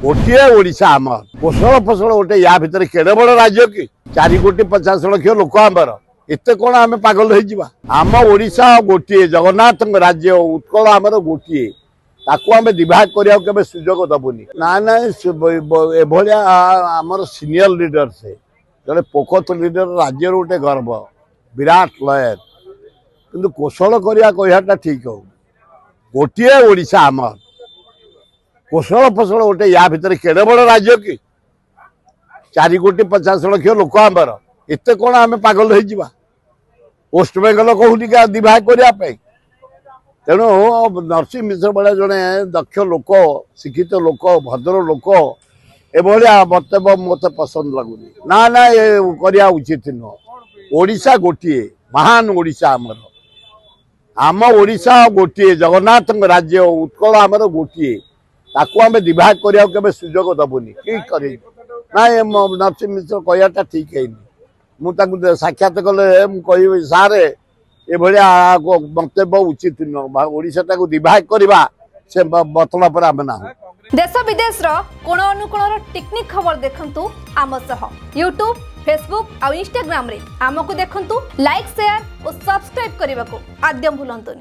गोटे ओडिशा आमर कोशल फसल गोटे या भितर केड़े बड़ राज्य कि 4,50,00,000 लोक आमर एत कौन आम पागल आम ओडिशा गोटे जगन्नाथ राज्य उत्कल आमर गोटे ताकू आम डिवाइड करने सुजोग दबुनि ना ना एभलिया आमर सीनियर लीडर से जड़े पोखत लीडर राज्य गोटे गर्व विराट लयर किंतु कौशल करवा कहटा ठीक हो गोटे ओडिशा आमर कोशल फसल गोटे या भितर केड़े बड़ राज्य कि 4,50,00,000 लोक आमर एत कौन आम पागल वेस्ट बेंगल कहूनी डिवाइड करने तेणु नरसिंह मिश्र भाया जड़े दक्ष लोक शिक्षित लोक भद्र लोक एभलिया बक्तव्य मत पसंद लगुनि ना ना करवा उचित नुह ओडिशा गोटे महान ओडिशा आमर आम ओडिशा गोटे जगन्नाथ राज्य उत्कल आमर गोटे ताकू आम डिवाइड करने सुजोग दबुनि कि ना नरसिंह मिश्र कहटा ठीक है मुझे साक्षात कले कह सारे ये वक्तव्य उचित नुह ओडिशा डिवाइड करवा से बतला पर आम ना देश विदेश कोण अनुकोण टेक्निक खबर देखंतु आम सह यूट्यूब फेसबुक और इंस्टाग्राम रे आमको देखंतु लाइक शेयर और सब्सक्राइब करने को आद्यम भूलंतुनि।